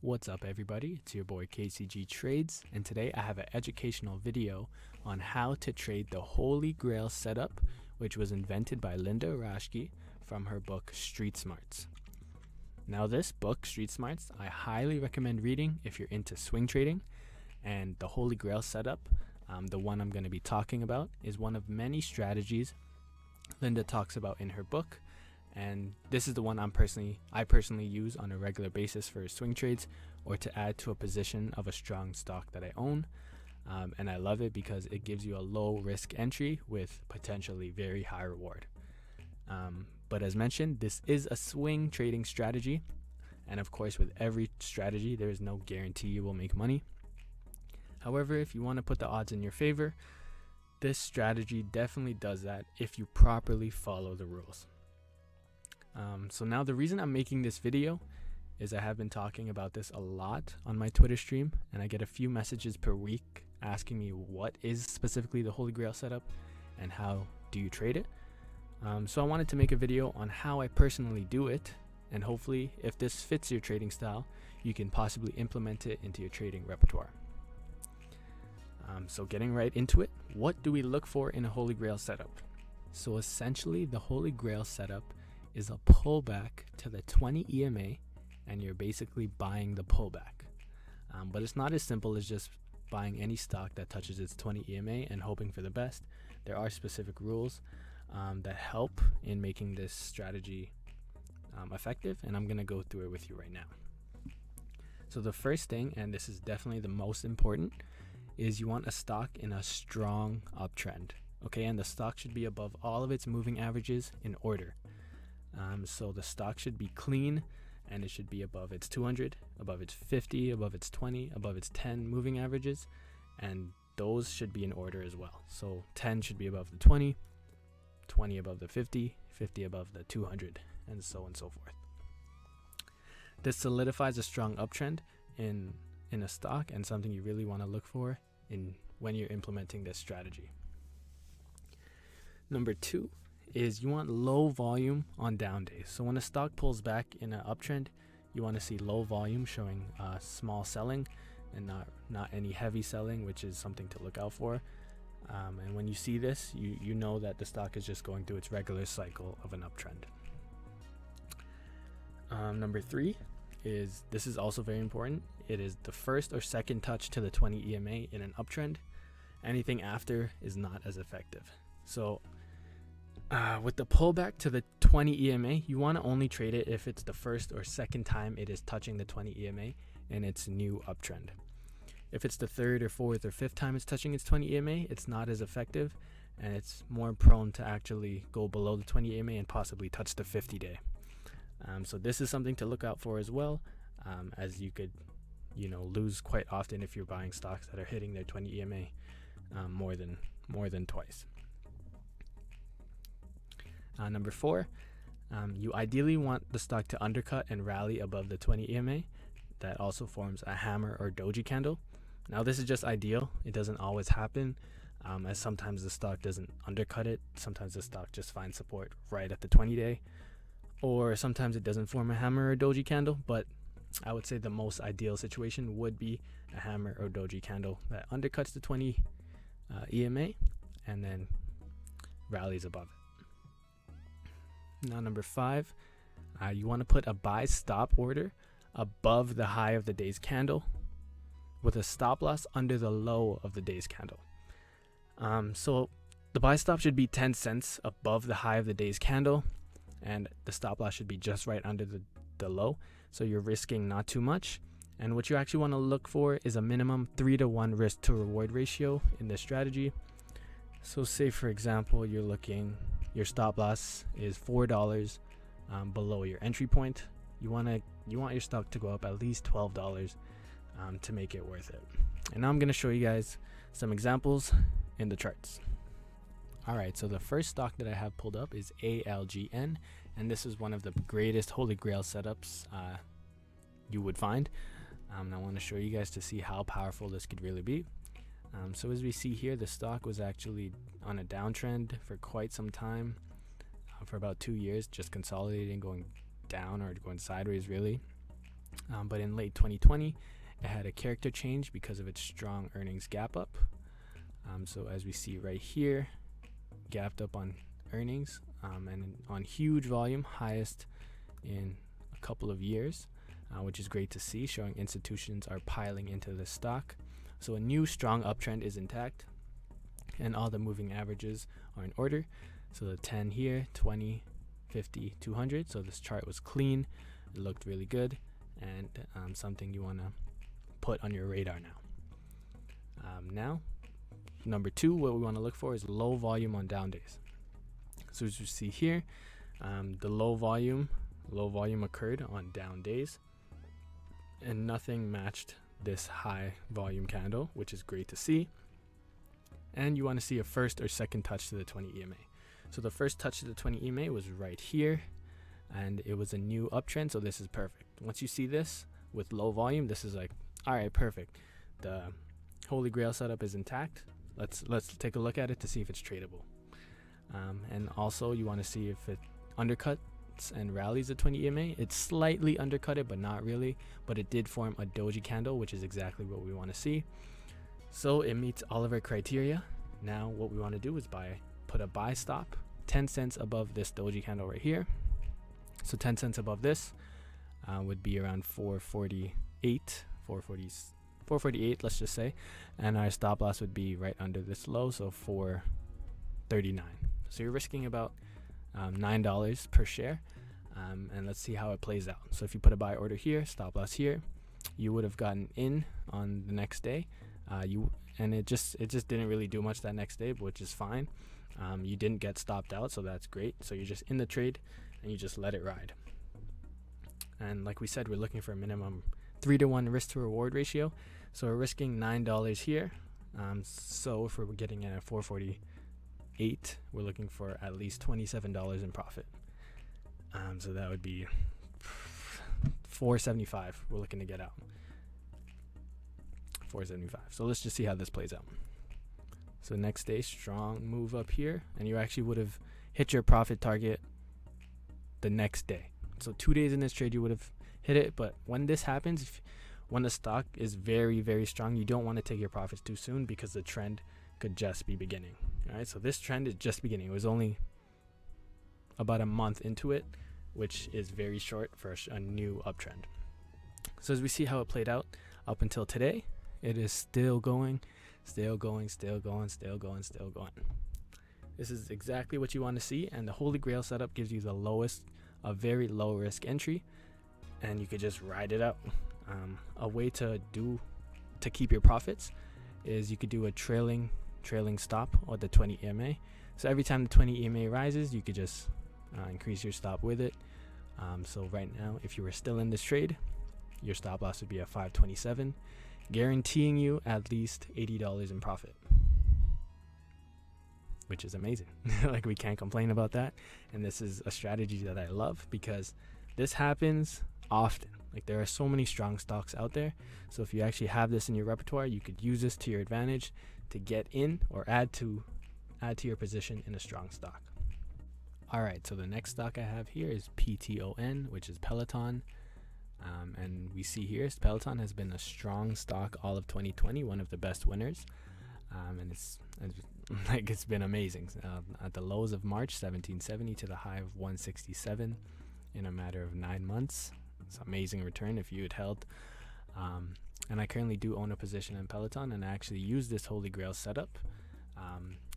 What's up everybody, it's your boy KCG Trades, and today I have an educational video on how to trade the Holy Grail setup, which was invented by Linda Raschke from her book Street Smarts. Now this book, Street Smarts, I highly recommend reading if you're into swing trading, and the Holy Grail setup, the one I'm going to be talking about, is one of many strategies Linda talks about in her book. And this is the one I personally use on a regular basis for swing trades or to add to a position of a strong stock that I own. And I love it because it gives you a low risk entry with potentially very high reward. But as mentioned, this is a swing trading strategy. And of course, with every strategy, there is no guarantee you will make money. However, if you want to put the odds in your favor, this strategy definitely does that if you properly follow the rules. So now the reason I'm making this video is I have been talking about this a lot on my Twitter stream, and I get a few messages per week asking me what is specifically the Holy Grail setup and how do you trade it. So I wanted to make a video on how I personally do it, and hopefully if this fits your trading style, you can possibly implement it into your trading repertoire. So getting right into it, what do we look for in a Holy Grail setup? So essentially the Holy Grail setup is a pullback to the 20 EMA, and you're basically buying the pullback. But it's not as simple as just buying any stock that touches its 20 EMA and hoping for the best. There are specific rules that help in making this strategy effective, and I'm going to go through it with you right now. So the first thing, and this is definitely the most important, is you want a stock in a strong uptrend. Okay, and the stock should be above all of its moving averages in order. So the stock should be clean, and it should be above its 200, above its 50, above its 20, above its 10 moving averages, and those should be in order as well. So 10 should be above the 20, 20 above the 50, 50 above the 200, and so on and so forth. This solidifies a strong uptrend in a stock, and something you really want to look for when you're implementing this strategy. Number 2 is you want low volume on down days. So when a stock pulls back in an uptrend, you want to see low volume showing small selling and not any heavy selling, which is something to look out for. And when you see this, you know that the stock is just going through its regular cycle of an uptrend. Number 3 is, this is also very important, it is the first or second touch to the 20 EMA in an uptrend. Anything after is not as effective. So with the pullback to the 20 EMA, you want to only trade it if it's the first or second time it is touching the 20 EMA in its new uptrend. If it's the third or fourth or fifth time it's touching its 20 EMA, it's not as effective, and it's more prone to actually go below the 20 EMA and possibly touch the 50-day. So this is something to look out for as well, as you could, lose quite often if you're buying stocks that are hitting their 20 EMA more than twice. Number 4, you ideally want the stock to undercut and rally above the 20 EMA. That also forms a hammer or doji candle. Now this is just ideal. It doesn't always happen, as sometimes the stock doesn't undercut it. Sometimes the stock just finds support right at the 20-day, or sometimes it doesn't form a hammer or doji candle. But I would say the most ideal situation would be a hammer or doji candle that undercuts the 20 EMA and then rallies above it. Now number 5, you want to put a buy stop order above the high of the day's candle with a stop loss under the low of the day's candle. So the buy stop should be 10 cents above the high of the day's candle, and the stop loss should be just right under the low, so you're risking not too much. And what you actually want to look for is a minimum 3-to-1 risk to reward ratio in this strategy. So say for example, your stop loss is $4 below your entry point. You want your stock to go up at least $12 to make it worth it. And now I'm going to show you guys some examples in the charts. Alright, so the first stock that I have pulled up is ALGN, and this is one of the greatest Holy Grail setups you would find. I want to show you guys to see how powerful this could really be. So as we see here, the stock was actually on a downtrend for quite some time, for about 2 years, just consolidating, going down or going sideways really. but in late 2020 it had a character change because of its strong earnings gap up. So as we see right here, gapped up on earnings and on huge volume, highest in a couple of years, which is great to see, showing institutions are piling into the stock. So a new strong uptrend is intact, and all the moving averages are in order. So the 10 here, 20, 50, 200. So this chart was clean, it looked really good, and something you want to put on your radar now. Now, number 2, what we want to look for is low volume on down days. So as you see here, the low volume occurred on down days, and nothing matched this high volume candle, which is great to see. And you want to see a first or second touch to the 20 EMA. So the first touch to the 20 EMA was right here, and it was a new uptrend, so this is perfect. Once you see this with low volume, this is like, all right, perfect. The Holy Grail setup is intact. Let's take a look at it to see if it's tradable. And also you want to see if it undercuts and rallies the 20 EMA. It's slightly undercut it, but not really. But it did form a doji candle, which is exactly what we want to see. So it meets all of our criteria. Now what we want to do is put a buy stop 10 cents above this doji candle right here. So 10 cents above this would be around 448, let's just say, and our stop loss would be right under this low, so 439. So you're risking about $9 per share, and let's see how it plays out. So if you put a buy order here, stop loss here, you would have gotten in on the next day. It just didn't really do much that next day, which is fine. You didn't get stopped out, so that's great. So you're just in the trade and you just let it ride. And like we said, we're looking for a minimum 3-to-1 risk to reward ratio. So we're risking $9 here. So if we're getting in at 448, we're looking for at least $27 in profit. So that would be 475 we're looking to get out. 475. So let's just see how this plays out. So next day, strong move up here, and you actually would have hit your profit target the next day. So 2 days in this trade, you would have hit it. But when this happens, when the stock is very, very strong, you don't want to take your profits too soon, because the trend could just be beginning. All right, so this trend is just beginning. It was only about a month into it, which is very short for a new uptrend. So as we see how it played out up until today, it is still going. This is exactly what you want to see, and the Holy Grail setup gives you a very low risk entry, and you could just ride it out. A way to keep your profits is you could do a trailing stop or the 20 EMA. So every time the 20 EMA rises, you could just increase your stop with it. So right now, if you were still in this trade, your stop loss would be at 527, guaranteeing you at least $80 in profit, which is amazing. Like, we can't complain about that. And this is a strategy that I love, because this happens often. Like, there are so many strong stocks out there. So if you actually have this in your repertoire, you could use this to your advantage to get in or add to your position in a strong stock. All right, so the next stock I have here is PTON, which is Peloton. And we see here, Peloton has been a strong stock all of 2020, one of the best winners. And it's been amazing. At the lows of March, 1770 to the high of 167 in a matter of 9 months. It's an amazing return if you had held. And I currently do own a position in Peloton, and I actually use this Holy Grail setup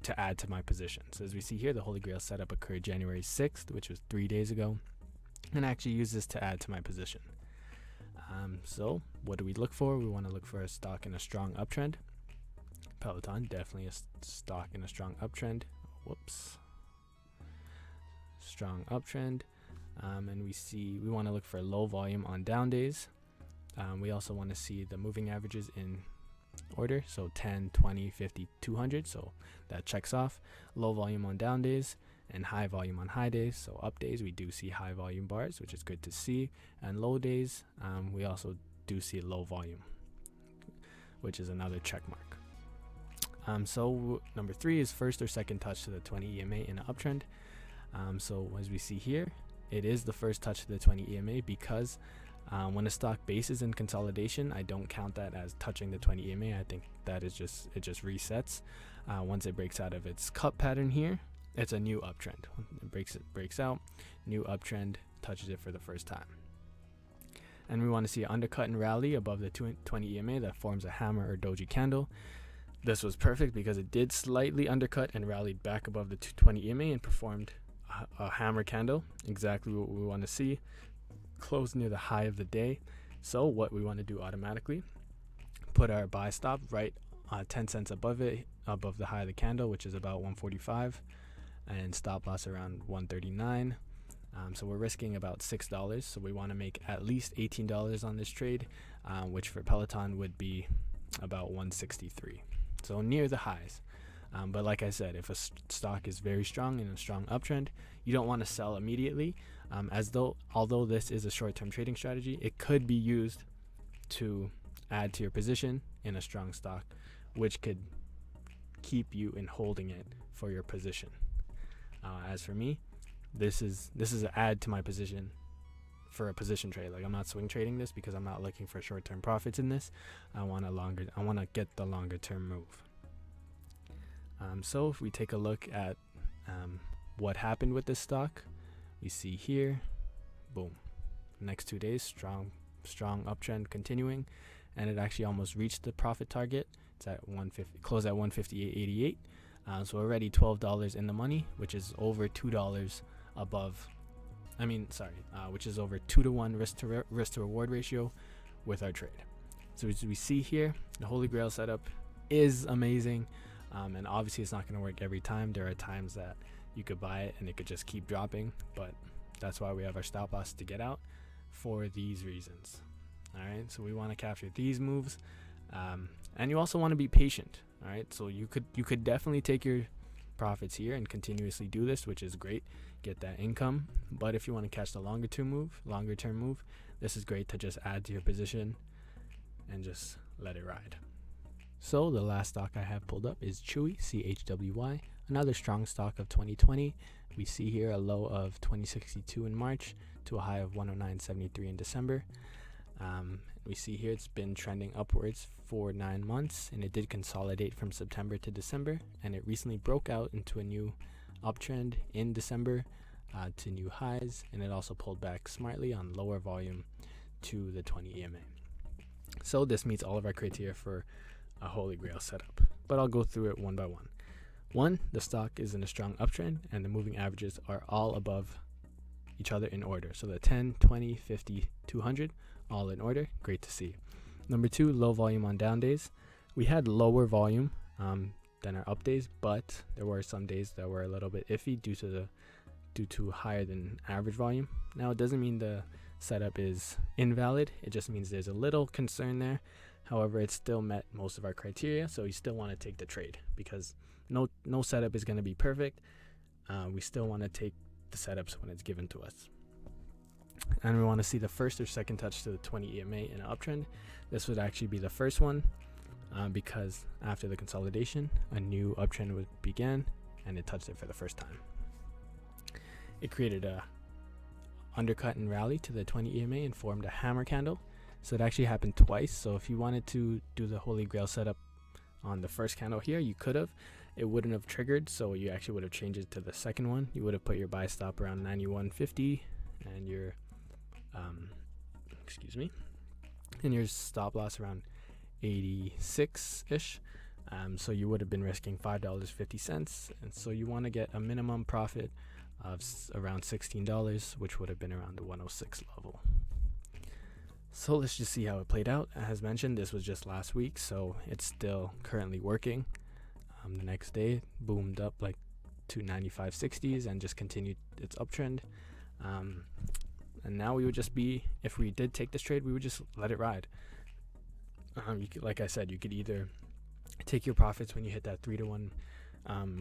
to add to my position. So as we see here, the Holy Grail setup occurred January 6th, which was 3 days ago. And I actually use this to add to my position. So what do we look for? We want to look for a stock in a strong uptrend. Peloton, definitely a stock in a strong uptrend. Strong uptrend. And we want to look for low volume on down days. We also want to see the moving averages in order, so 10, 20, 50, 200. So that checks off. Low volume on down days and high volume on high days. So up days, we do see high volume bars, which is good to see, and low days, we also do see low volume, which is another check mark. So number 3 is first or second touch to the 20 EMA in an uptrend. So as we see here, it is the first touch to the 20 EMA, because When a stock base is in consolidation, I don't count that as touching the 20 EMA. I think that is just, it just resets. Once it breaks out of its cup pattern here, it's a new uptrend. It breaks out, new uptrend, touches it for the first time. And we want to see an undercut and rally above the 20 EMA that forms a hammer or doji candle. This was perfect because it did slightly undercut and rallied back above the 20 EMA and performed a hammer candle, exactly what we want to see. Close near the high of the day. So what we want to do automatically, put our buy stop right 10 cents above it, above the high of the candle, which is about 145, and stop loss around 139. So we're risking about $6. So we want to make at least $18 on this trade, which for Peloton would be about 163. So near the highs. But like I said, if a stock is very strong in a strong uptrend, you don't want to sell immediately. Although this is a short-term trading strategy, it could be used to add to your position in a strong stock, which could keep you in holding it for your position. As for me, this is an add to my position for a position trade. Like, I'm not swing trading this because I'm not looking for short-term profits in this. I want to get the longer-term move. So if we take a look at what happened with this stock, we see here, boom, next 2 days, strong uptrend continuing, and it actually almost reached the profit target. It's at 150, closed at 158.88. So already $12 in the money, which is over $2 above. Which is over 2-to-1 risk to reward ratio with our trade. So as we see here, the Holy Grail setup is amazing. And obviously it's not going to work every time. There are times that you could buy it and it could just keep dropping, but that's why we have our stop loss to get out for these reasons. All right, so we want to capture these moves, and you also want to be patient. All right, so you could definitely take your profits here and continuously do this, which is great, get that income. But if you want to catch the longer term move, this is great to just add to your position and just let it ride. So the last stock I have pulled up is CHWY, CHWY, another strong stock of 2020. We see here a low of 2062 in March to a high of 109.73 in December. We see here it's been trending upwards for 9 months, and it did consolidate from September to December, and it recently broke out into a new uptrend in December to new highs, and it also pulled back smartly on lower volume to the 20 EMA. So this meets all of our criteria for a Holy Grail setup, but I'll go through it one by one. One, the stock is in a strong uptrend and the moving averages are all above each other in order. So the 10, 20, 50, 200, all in order. Great to see. Number two, low volume on down days. We had lower volume than our up days, but there were some days that were a little bit iffy due to higher than average volume. Now, it doesn't mean the setup is invalid. It just means there's a little concern there. However, it still met most of our criteria, so you still want to take the trade because no setup is going to be perfect. We still want to take the setups when it's given to us. And we want to see the first or second touch to the 20 EMA in an uptrend. This would actually be the first one because after the consolidation, a new uptrend began and it touched it for the first time. It created a undercut and rally to the 20 EMA and formed a hammer candle. So it actually happened twice. So if you wanted to do the Holy Grail setup on the first candle here, you could have. It wouldn't have triggered, so you actually would have changed it to the second one. You would have put your buy stop around 91.50 and your and your stop loss around 86-ish. So you would have been risking $5.50, and so you want to get a minimum profit of around $16, which would have been around the 106 level. So let's just see how it played out. As mentioned, this was just last week, so it's still currently working. The next day boomed up like to 95.60s and just continued its uptrend. And now we would just be, if we did take this trade, we would just let it ride. Like I said, you could either take your profits when you hit that 3-to-1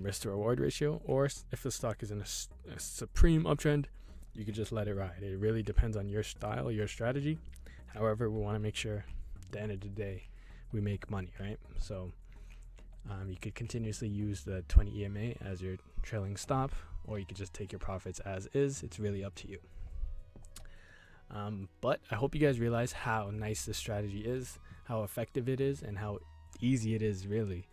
risk to reward ratio, or if the stock is in a supreme uptrend, you could just let it ride. It really depends on your style, your strategy. However, we want to make sure at the end of the day we make money, right? So you could continuously use the 20 EMA as your trailing stop, or you could just take your profits as is. It's really up to you. But I hope you guys realize how nice this strategy is, how effective it is, and how easy it is really.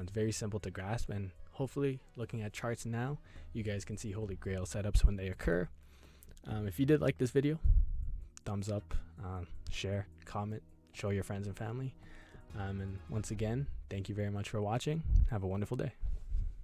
It's very simple to grasp, and hopefully looking at charts now, you guys can see Holy Grail setups when they occur. If you did like this video, thumbs up, share, comment, show your friends and family. And once again, thank you very much for watching. Have a wonderful day.